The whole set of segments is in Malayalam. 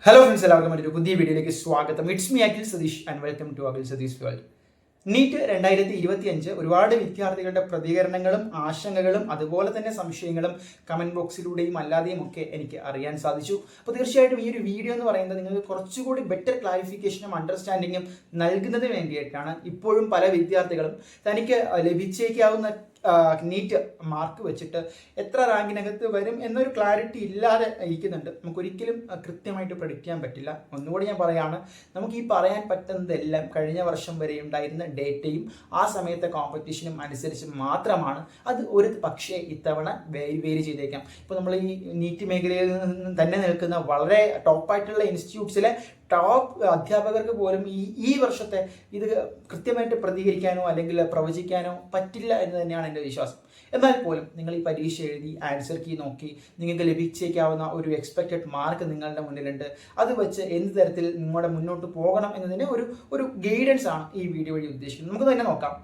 ഹലോ ഫ്രണ്ട്സ്, എല്ലാവർക്കും ഒരു പുതിയ വീഡിയോയിലേക്ക് സ്വാഗതം. It's me Akhil Satheesh and welcome to Akhil Satheesh world. NEET 2025 ഒരുപാട് വിദ്യാർത്ഥികളുടെ പ്രതികരണങ്ങളും ആശങ്കകളും അതുപോലെ തന്നെ സംശയങ്ങളും കമൻറ്റ് ബോക്സിലൂടെയും അല്ലാതെയും ഒക്കെ എനിക്ക് അറിയാൻ സാധിച്ചു. അപ്പോൾ തീർച്ചയായിട്ടും ഈ ഒരു വീഡിയോ എന്ന് പറയുന്നത് നിങ്ങൾക്ക് കുറച്ചുകൂടി ബെറ്റർ ക്ലാരിഫിക്കേഷനും അണ്ടർസ്റ്റാൻഡിങ്ങും നൽകുന്നതിന് വേണ്ടിയിട്ടാണ്. ഇപ്പോഴും പല വിദ്യാർത്ഥികളും തനിക്ക് ലഭിച്ചേക്കാവുന്ന നീറ്റ് മാർക്ക് വെച്ചിട്ട് എത്ര റാങ്കിനകത്ത് വരും എന്നൊരു ക്ലാരിറ്റി ഇല്ലാതെ ഇരിക്കുന്നുണ്ട്. നമുക്കൊരിക്കലും കൃത്യമായിട്ട് പ്രഡിക്റ്റ് ചെയ്യാൻ പറ്റില്ല. ഒന്നുകൂടി ഞാൻ പറയാണ്, നമുക്ക് ഈ പറയാൻ പറ്റുന്നതെല്ലാം കഴിഞ്ഞ വർഷം വരെ ഉണ്ടായിരുന്ന ഡേറ്റയും ആ സമയത്തെ കോമ്പറ്റീഷനും അനുസരിച്ച് മാത്രമാണ്. അത് ഒരു പക്ഷേ ഇത്തവണ വേരി ചെയ്തേക്കാം. ഇപ്പോൾ നമ്മൾ ഈ നീറ്റ് മേഖലയിൽ നിന്ന് തന്നെ നിൽക്കുന്ന വളരെ ടോപ്പായിട്ടുള്ള ഇൻസ്റ്റിറ്റ്യൂട്ട്സിലെ ടോപ്പ് അധ്യാപകർക്ക് പോലും ഈ വർഷത്തെ ഇത് കൃത്യമായിട്ട് പ്രതികരിക്കാനോ അല്ലെങ്കിൽ പ്രവചിക്കാനോ പറ്റില്ല എന്ന് തന്നെയാണ് എൻ്റെ വിശ്വാസം. എന്നാൽ പോലും നിങ്ങൾ ഈ പരീക്ഷ എഴുതി ആൻസർ കീ നോക്കി നിങ്ങൾക്ക് ലഭിച്ചേക്കാവുന്ന ഒരു എക്സ്പെക്റ്റഡ് മാർക്ക് നിങ്ങളുടെ മുന്നിലുണ്ട്. അത് വെച്ച് എന്ത് തരത്തിൽ നിങ്ങളുടെ മുന്നോട്ട് പോകണം എന്നതിന് ഒരു ഗൈഡൻസ് ആണ് ഈ വീഡിയോ വഴി ഉദ്ദേശിക്കുന്നത്. നമുക്ക് തന്നെ നോക്കാം.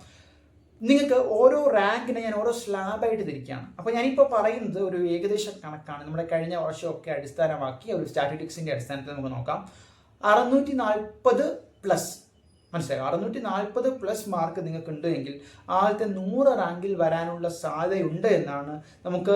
നിങ്ങൾക്ക് ഓരോ റാങ്കിനെ ഞാൻ ഓരോ സ്ലാബായിട്ട് തിരിക്കുകയാണ്. അപ്പോൾ ഞാനിപ്പോൾ പറയുന്നത് ഒരു ഏകദേശ കണക്കാണ്. നമ്മുടെ കഴിഞ്ഞ വർഷമൊക്കെ അടിസ്ഥാനമാക്കി ഒരു സ്റ്റാറ്റിസ്റ്റിക്സിൻ്റെ അടിസ്ഥാനത്തിൽ നമുക്ക് നോക്കാം. 640+ മനസ്സിലായോ? 640+ മാർക്ക് നിങ്ങൾക്ക് ഉണ്ട് എങ്കിൽ ആദ്യത്തെ 100 റാങ്കിൽ വരാനുള്ള സാധ്യതയുണ്ട് എന്നാണ് നമുക്ക്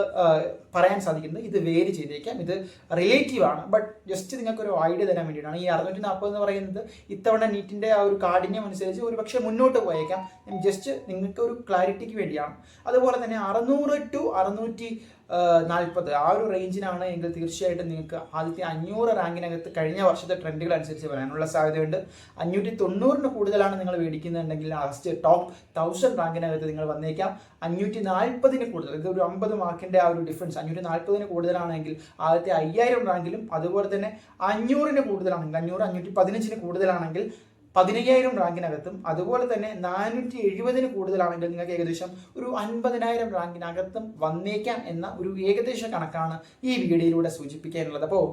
പറയാൻ സാധിക്കുന്നത്. ഇത് വേരി ചെയ്തേക്കാം, ഇത് റിലേറ്റീവ് ആണ്. ബട്ട് ജസ്റ്റ് നിങ്ങൾക്കൊരു ഐഡിയ തരാൻ വേണ്ടിയിട്ടാണ്. ഈ 640 എന്ന് പറയുന്നത് ഇത്തവണ നീറ്റിൻ്റെ ആ ഒരു കാഠിന്യം അനുസരിച്ച് ഒരു പക്ഷേ മുന്നോട്ട് പോയേക്കാം. ജസ്റ്റ് നിങ്ങൾക്ക് ഒരു ക്ലാരിറ്റിക്ക് വേണ്ടിയാണ്. അതുപോലെ തന്നെ 600 to 640 ആ ഒരു റേഞ്ചിനാണ് എങ്കിൽ തീർച്ചയായിട്ടും നിങ്ങൾക്ക് ആദ്യത്തെ 500 റാങ്കിനകത്ത് കഴിഞ്ഞ വർഷത്തെ ട്രെൻഡുകൾ അനുസരിച്ച് വരാനുള്ള സാധ്യതയുണ്ട്. 590 കൂടുതലാണ് നിങ്ങൾ മേടിക്കുന്നുണ്ടെങ്കിൽ ലാസ്റ്റ് ടോപ്പ് 1000 റാങ്കിനകത്ത് നിങ്ങൾ വന്നേക്കാം. 540 കൂടുതൽ, ഇത് ഒരു 50 മാർക്കിൻ്റെ ആ ഒരു ഡിഫറൻസ്. 540 കൂടുതലാണെങ്കിൽ ആദ്യത്തെ 5000 റാങ്കിലും അതുപോലെ തന്നെ 500 കൂടുതലാണെങ്കിൽ 500 515 കൂടുതലാണെങ്കിൽ 15000 റാങ്കിനകത്തും അതുപോലെ തന്നെ 470 കൂടുതലാണെങ്കിൽ നിങ്ങൾക്ക് ഏകദേശം ഒരു 50000 റാങ്കിനകത്തും വന്നേക്കാം എന്ന ഒരു ഏകദേശ കണക്കാണ് ഈ വീഡിയോയിലൂടെ സൂചിപ്പിക്കാനുള്ളത്. അപ്പോൾ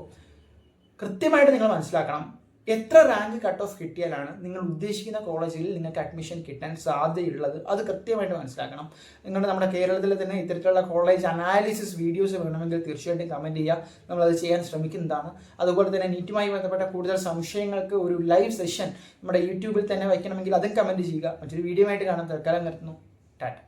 കൃത്യമായിട്ട് നിങ്ങൾ മനസ്സിലാക്കണം, എത്ര റാങ്ക് കട്ട് ഓഫ് കിട്ടിയാലാണ് നിങ്ങൾ ഉദ്ദേശിക്കുന്ന കോളേജിൽ നിങ്ങൾക്ക് അഡ്മിഷൻ കിട്ടാൻ സാധ്യതയുള്ളത്. അത് കൃത്യമായിട്ട് മനസ്സിലാക്കണം. നമ്മുടെ കേരളത്തിൽ തന്നെ ഇത്തരത്തിലുള്ള കോളേജ് അനാലിസിസ് വീഡിയോസ് വേണമെങ്കിൽ തീർച്ചയായിട്ടും കമൻറ്റ് ചെയ്യുക. നമ്മളത് ചെയ്യാൻ ശ്രമിക്കുന്നതാണ്. അതുപോലെ തന്നെ നീറ്റുമായി ബന്ധപ്പെട്ട കൂടുതൽ സംശയങ്ങൾക്ക് ഒരു ലൈവ് സെഷൻ നമ്മുടെ യൂട്യൂബിൽ തന്നെ വയ്ക്കണമെങ്കിൽ അതും കമൻറ്റ് ചെയ്യുക. മറ്റൊരു വീഡിയോ ആയിട്ട് കാണാൻ തൽക്കാലം നിർത്തുന്നു. ടാറ്റ.